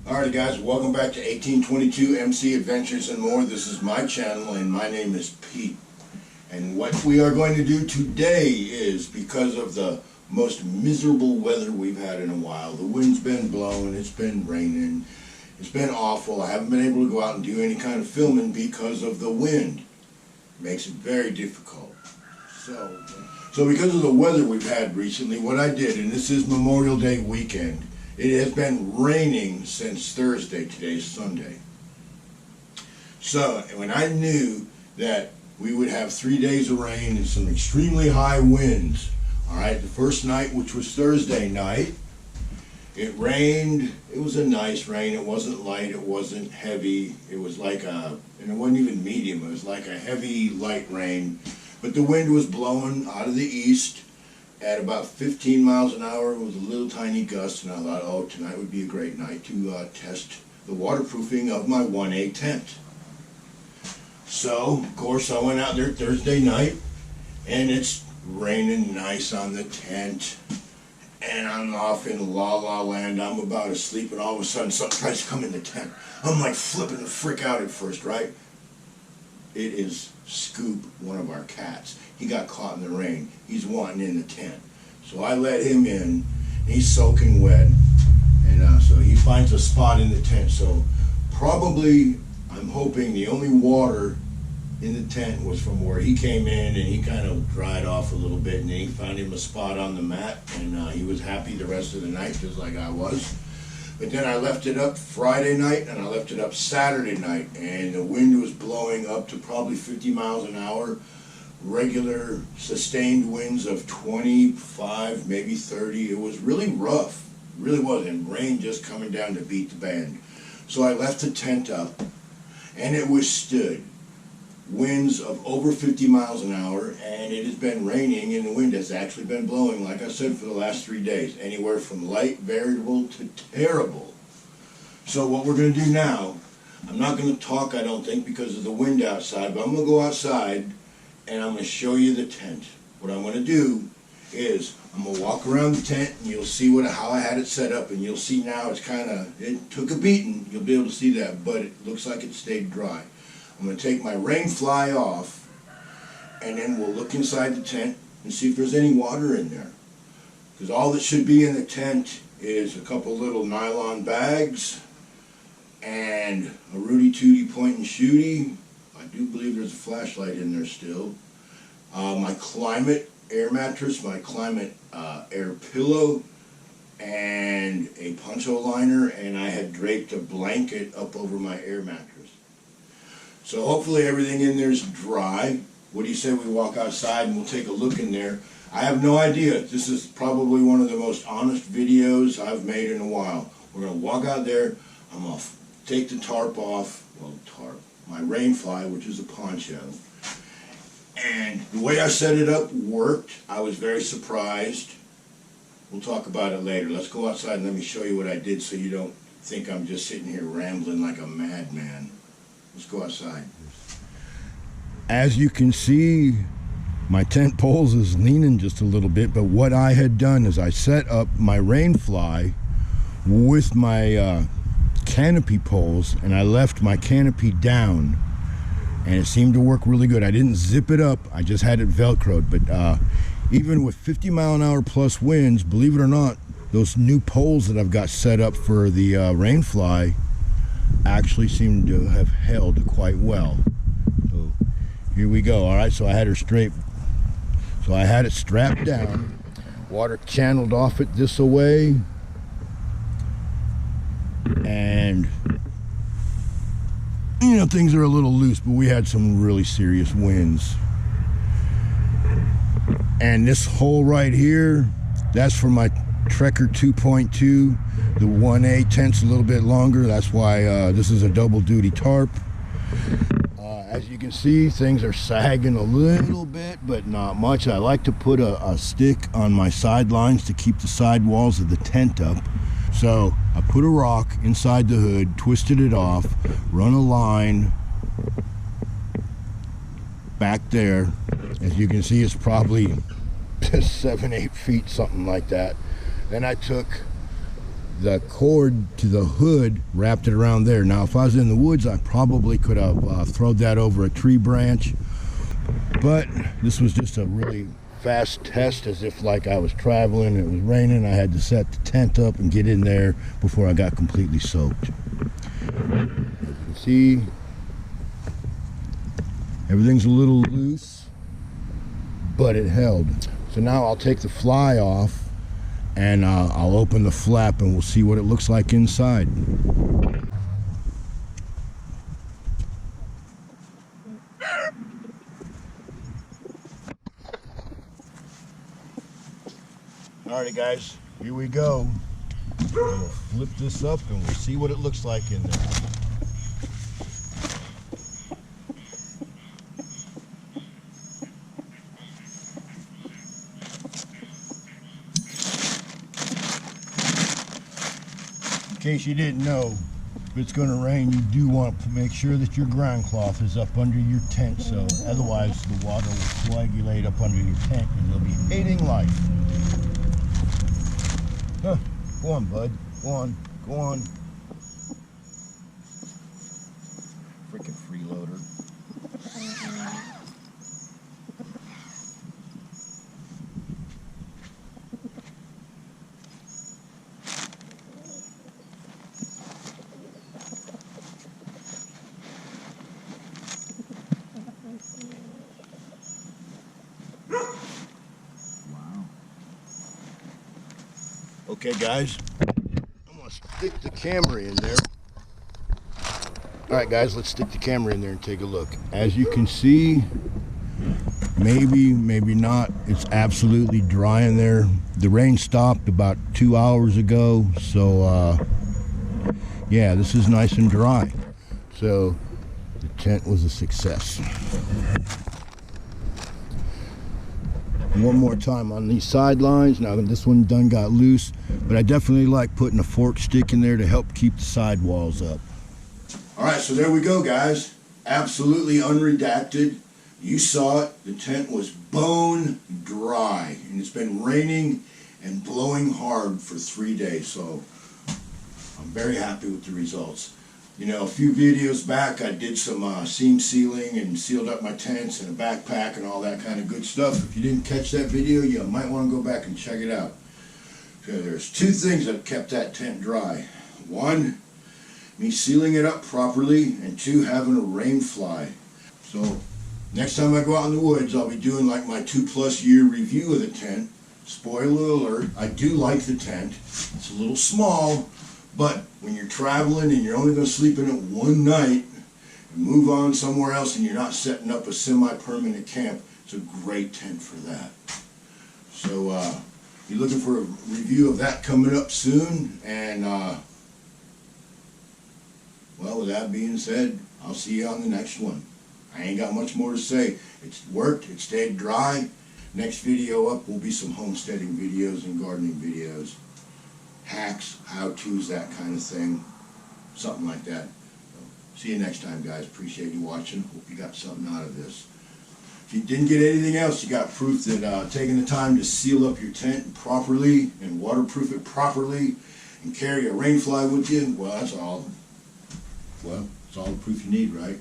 Alright guys, welcome back to 1822 MC Adventures and More. This is my channel and my name is Pete. And what we are going to do today is, because of the most miserable weather we've had in a while, the wind's been blowing, it's been raining, it's been awful. I haven't been able to go out and do any kind of filming because of the wind. It makes it very difficult. So because of the weather we've had recently, what I did, and this is Memorial Day weekend, it has been raining since Thursday. Today's Sunday. So when I knew that we would have 3 days of rain and some extremely high winds, alright, the first night, which was Thursday night, it rained. It was a nice rain. It wasn't light, it wasn't heavy. It was like and it wasn't even medium. It was like a heavy, light rain. But the wind was blowing out of the east at about 15 miles an hour with a little tiny gust, and I thought, oh, tonight would be a great night to test the waterproofing of my 1A tent. So, of course, I went out there Thursday night, and it's raining nice on the tent, and I'm off in la la land. I'm about asleep, and all of a sudden something tries to come in the tent. I'm like flipping the frick out at first, right? It is Scoop, one of our cats. He got caught in the rain. He's wanting in the tent. So I let him in. He's soaking wet. And so he finds a spot in the tent. So probably, I'm hoping, the only water in the tent was from where he came in, and he kind of dried off a little bit, and then he found him a spot on the mat, and he was happy the rest of the night, just like I was. But then I left it up Friday night, and I left it up Saturday night, and the wind was blowing up to probably 50 miles an hour, regular sustained winds of 25, maybe 30. It was really rough, really was, and rain just coming down to beat the band. So I left the tent up, and it withstood winds of over 50 miles an hour, and it has been raining, and the wind has actually been blowing, like I said, for the last 3 days, anywhere from light, variable, to terrible. So what we're going to do now, I'm not going to talk, I don't think, because of the wind outside, but I'm going to go outside, and I'm going to show you the tent. What I'm going to do is, I'm going to walk around the tent, and you'll see how I had it set up, and you'll see now it took a beating, you'll be able to see that, but it looks like it stayed dry. I'm going to take my rain fly off, and then we'll look inside the tent and see if there's any water in there. Because all that should be in the tent is a couple little nylon bags and a Rudy Tooty point and shooty. I do believe there's a flashlight in there still. My climate air mattress, my climate air pillow, and a poncho liner, and I had draped a blanket up over my air mattress. So hopefully everything in there is dry. What do you say we walk outside and we'll take a look in there? I have no idea. This is probably one of the most honest videos I've made in a while. We're going to walk out there. I'm going to take the tarp off. Well, my rain fly, which is a poncho. And the way I set it up worked. I was very surprised. We'll talk about it later. Let's go outside and let me show you what I did so you don't think I'm just sitting here rambling like a madman. Let's go outside. As you can see, my tent poles is leaning just a little bit, but what I had done is I set up my rain fly with my canopy poles, and I left my canopy down, and it seemed to work really good. I didn't zip it up, I just had it velcroed, but even with 50 mile an hour plus winds, believe it or not, those new poles that I've got set up for the rain fly actually seem to have held quite well. So here we go. All right, so I had her straight. So I had it strapped down, water channeled off it this away, and you know, things are a little loose, but we had some really serious winds. And this hole right here, that's for my Trekker 2.2. The 1A tent's a little bit longer. That's why this is a double duty tarp. As you can see, things are sagging a little bit, but not much. I like to put a stick on my sidelines to keep the side walls of the tent up. So I put a rock inside the hood, twisted it off, run a line back there. As you can see, it's probably 7-8 feet, something like that. Then I took the cord to the hood, wrapped it around there. Now if I was in the woods, I probably could have thrown that over a tree branch, but this was just a really fast test, as if like I was traveling, it was raining, I had to set the tent up and get in there before I got completely soaked. As you can see, everything's a little loose, but it held. So now I'll take the fly off and I'll open the flap and we'll see what it looks like inside. Alrighty guys, here we go. We'll flip this up and we'll see what it looks like in there. In case you didn't know, if it's going to rain, you do want to make sure that your ground cloth is up under your tent, so otherwise the water will coagulate up under your tent and you'll be hating life. Huh, go on, bud. Go on. Go on. Freaking freeloader. Okay guys, I'm going to stick the camera in there. Alright guys, let's stick the camera in there and take a look. As you can see, maybe not, it's absolutely dry in there. The rain stopped about 2 hours ago, so yeah, this is nice and dry. So the tent was a success. One more time on these sidelines. Now this one done got loose, but I definitely like putting a fork stick in there to help keep the sidewalls up. All right, so there we go guys. Absolutely unredacted. You saw it, the tent was bone dry, and it's been raining and blowing hard for 3 days, so I'm very happy with the results. You know, a few videos back I did some seam sealing and sealed up my tents and a backpack and all that kind of good stuff. If you didn't catch that video, you might want to go back and check it out. So there's two things that kept that tent dry. One, me sealing it up properly, and two, having a rain fly. So next time I go out in the woods, I'll be doing like my 2+ year review of the tent. Spoiler alert, I do like the tent. It's a little small, but when you're traveling and you're only going to sleep in it one night and move on somewhere else and you're not setting up a semi-permanent camp, it's a great tent for that. So you're looking for a review of that coming up soon, and well, with that being said, I'll see you on the next one. I ain't got much more to say. It's worked, it stayed dry. Next video up will be some homesteading videos and gardening videos. Hacks, how-tos, that kind of thing. Something like that. So, see you next time, guys. Appreciate you watching. Hope you got something out of this. If you didn't get anything else, you got proof that taking the time to seal up your tent properly and waterproof it properly and carry a rain fly with you, well, that's all the proof you need, right?